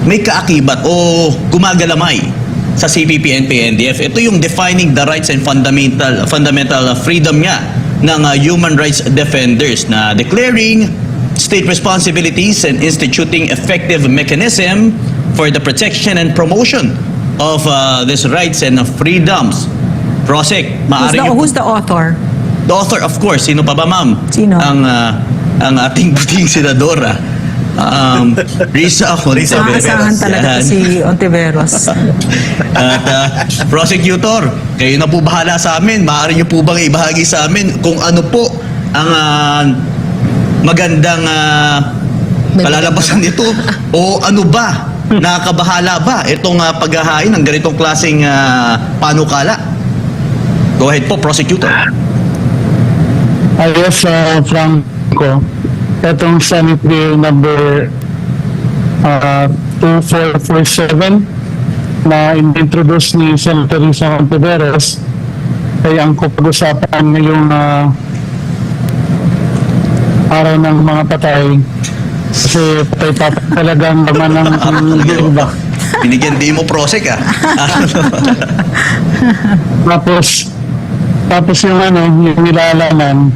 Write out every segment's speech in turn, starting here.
may kaakibat o gumagalamay sa CPP, NPA, NDF. Ito yung defining the rights and fundamental freedom niya ng human rights defenders na declaring state responsibilities and instituting effective mechanism for the protection and promotion of these rights and freedoms. Prosec, maaari Who's the author? The author, of course. Sino pa ba, ma'am? Sino? Ang ating buting senadora. Risa Ontiveros. Maasahan talaga si Ontiveros. At prosecutor, kayo na po bahala sa amin. Maaari niyo po bang ibahagi sa amin kung ano po ang magandang kalalabasan nito o ano ba, nakakabahala ba itong paghahain ng ganitong klaseng panukala? Go ahead po, prosecutor. Yes, Franco. Itong Senate Bill number 2447 na introduce ni Senator Risa Ontiveros ay ang pag-usapan ngayong araw ng mga patay kasi patay talagang naman ng iba. Binigyan din mo prosek Tapos yung yung nilalaman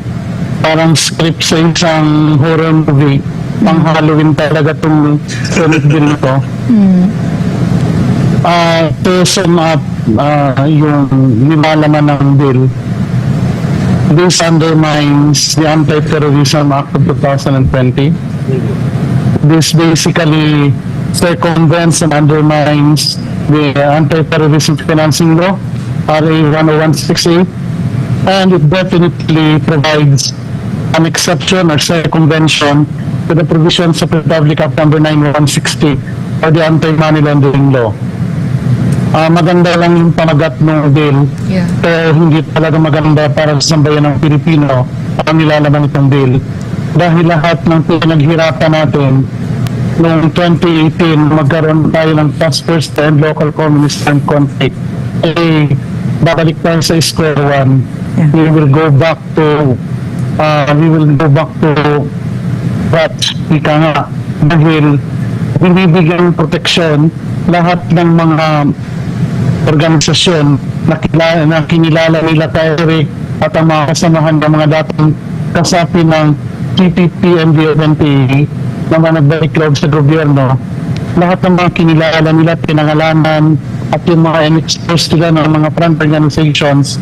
parang script sa isang horror movie. Pang Halloween talaga itong Senate bill na to. To sum up yung nilalaman ng bill, this undermines the Anti-Terrorism Act of 2020. This basically circumvents and undermines the Anti-Terrorism Financing Law, RA 10168, and it definitely provides an exception or circumvention to the provisions of Republic Act number 9160 or the Anti-Money Laundering Law. Maganda lang yung pamagat ng bill, pero hindi talaga maganda para sa sambayan ng Pilipino ang nilalaman itong bill. Dahil lahat ng pinaghirapan natin noong 2018, magkaroon tayo ng task force and local communist and conflict. Babalik tayo sa square one. We will go back to that, ika nga, dahil binibigyan proteksyon lahat ng mga organisasyon na kinilala nila kay Eric at ang mga kasamahan ng mga dating kasapi ng CPP, NDF, NPA na mga nagbalik loob sa gobyerno. Lahat ng mga kinilala nila, pinangalanan at yung mga in-expose nila ng mga front organizations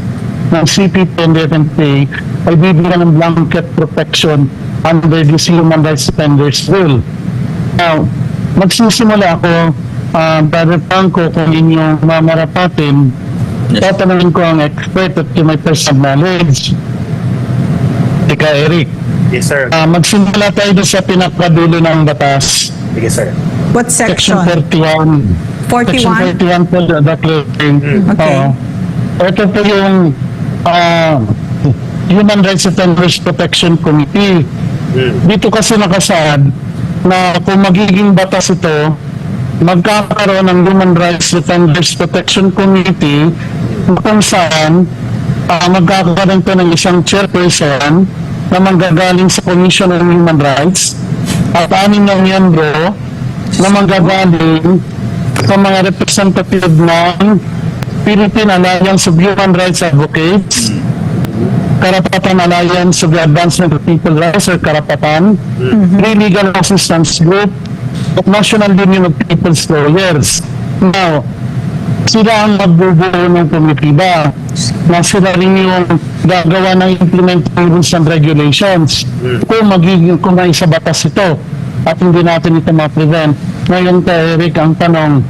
ng CPP, NDF, NPA ay bibigyan ng blanket protection under this Human Rights Defenders Rule. Now, magsisimula ako, Brother Franco, kung inyong mamarapatin, tatanungin ko ang expert at yung may personal knowledge. Ika, Eric. Yes, sir. Magsimula tayo doon sa pinakadulo ng batas. Yes, sir. What section? Section 41. 41? Section 41 po, declaring. Okay. Ito po yung Human Rights Defenders Protection Committee. Dito kasi nakasaad na kung magiging batas ito, magkakaroon ng Human Rights Defenders Protection Committee kung saan magkakaroon ito ng isang chairperson na manggagaling sa Commission on Human Rights at 6 na miyembro na manggagaling sa mga representative ng Philippine Alliance of Human Rights Advocates, Karapatan Alliance of the Advancement of People's Rights or Karapatan, Free Legal Assistance Group, at National Union of People's Lawyers. Now, sila ang magbubuo ng komitiba na sila rin yung gagawa ng implementing rules and regulations kung may isa batas ito at hindi natin ito ma-prevent. Ngayon, Eric, ang tanong,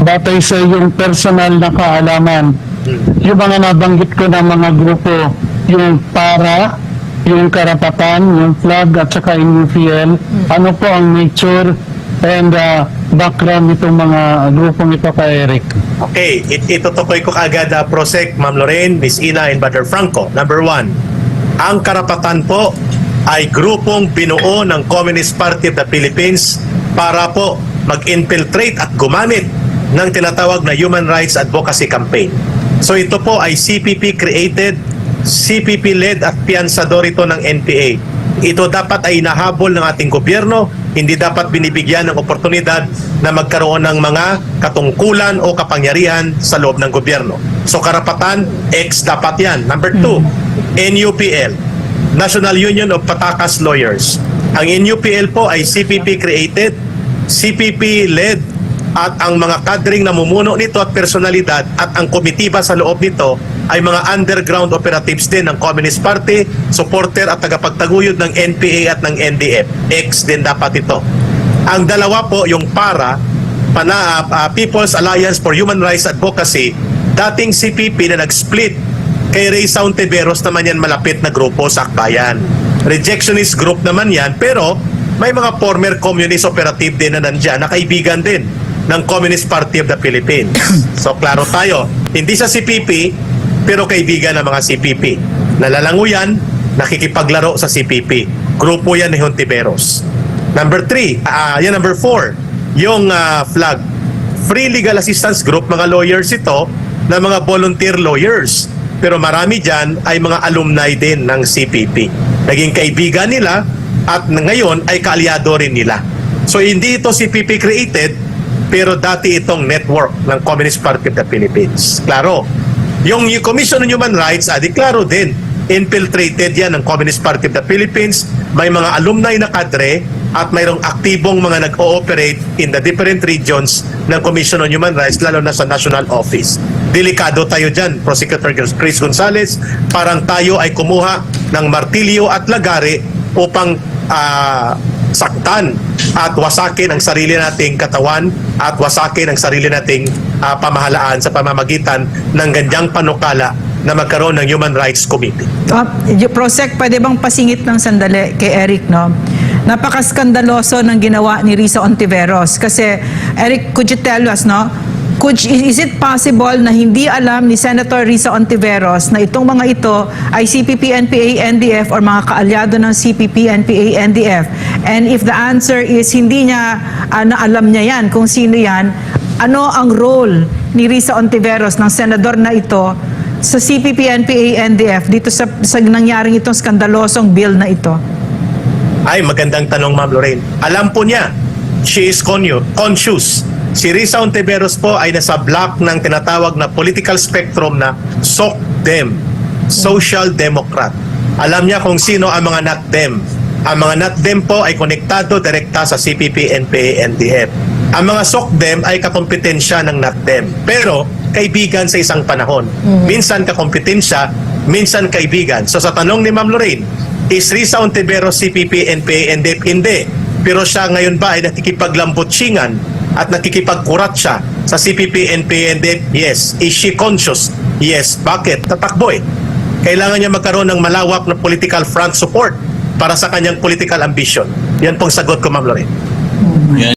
batay sa yung personal na kaalaman, yung mga nabanggit ko na mga grupo, yung para, yung karapatan, yung flag at saka yung UPL, ano po ang nature and background nitong mga grupong ito ka, Eric? Okay, itutukoy ko kaagad Prosec, Ma'am Lorraine, Miss Ina, and Brother Franco. Number 1, ang karapatan po ay grupong binuo ng Communist Party of the Philippines para po mag-infiltrate at gumamit ng tinatawag na Human Rights Advocacy Campaign. So ito po ay CPP created, CPP led at piansador ito ng NPA. Ito dapat ay inahabol ng ating gobyerno hindi dapat binibigyan ng oportunidad na magkaroon ng mga katungkulan o kapangyarihan sa loob ng gobyerno. So karapatan, X dapat yan. Number 2, NUPL, National Union of Patakas Lawyers. Ang NUPL po ay CPP created, CPP led, at ang mga kadring namumuno nito at personalidad at ang komitiba sa loob nito ay mga underground operatives din ng Communist Party, supporter at tagapagtaguyod ng NPA at ng NDF. X din dapat ito. Ang dalawa po, yung People's Alliance for Human Rights Advocacy, dating CPP na nag-split kay Reysa Ontiveros naman yan, malapit na grupo sa akbayan. Rejectionist group naman yan, pero may mga former communist operative din na nandyan, na kaibigan din ng Communist Party of the Philippines. So klaro tayo, hindi sa CPP, pero kaibigan ng mga CPP. Nalalango yan, nakikipaglaro sa CPP. Grupo yan ni Hontiveros. Number 3, number 4, yung FLAG, Free Legal Assistance Group, mga lawyers ito, na mga volunteer lawyers. Pero marami dyan ay mga alumni din ng CPP. Naging kaibigan nila at ngayon ay kaalyado rin nila. So hindi ito CPP created, pero dati itong network ng Communist Party of the Philippines. Klaro. Yung Commission on Human Rights, klaro din. Infiltrated yan ng Communist Party of the Philippines. May mga alumni na kadre at mayroong aktibong mga nag-ooperate in the different regions ng Commission on Human Rights, lalo na sa National Office. Delikado tayo dyan, Prosecutor Chris Gonzales. Parang tayo ay kumuha ng martilyo at lagari upang saktan at wasakin ang sarili nating katawan at wasakin ang sarili nating pamahalaan sa pamamagitan ng ganyang panukala na magkaroon ng Human Rights Committee. Prosec, pwede bang pasingit ng sandali kay Eric, no? Napakaskandaloso ng ginawa ni Risa Ontiveros. Kasi, Eric, could you tell us, no? Is it possible na hindi alam ni Senator Risa Ontiveros na itong mga ito ay CPP, NPA, NDF or mga kaalyado ng CPP, NPA, NDF? And if the answer is hindi niya na alam niya yan, kung sino yan, ano ang role ni Risa Ontiveros ng senador na ito sa CPP, NPA, NDF dito sa nangyaring itong skandalosong bill na ito? Ay, magandang tanong, Ma'am Lorraine. Alam po niya, she is conscious. Si Risa Ontiveros po ay nasa block ng tinatawag na political spectrum na SOCDEM, Social Democrat. Alam niya kung sino ang mga NATDEM. Ang mga NATDEM po ay konektado direkta sa CPP, NPA, NDF. Ang mga SOCDEM ay kakompetensya ng NATDEM, pero kaibigan sa isang panahon. Minsan kakompetensya, minsan kaibigan. So sa tanong ni Ma'am Lorraine, is Risa Ontiveros CPP, NPA, NDF? Hindi. Pero siya ngayon ba ay nakikipaglambutsingan at nakikipagkurat siya sa CPP, NPA, NDF? Yes. Is she conscious? Yes. Bakit? Tatakbo eh. Kailangan niya magkaroon ng malawak na political front support para sa kanyang political ambition. Yan pong sagot ko, Ma'am Lorraine. Yan.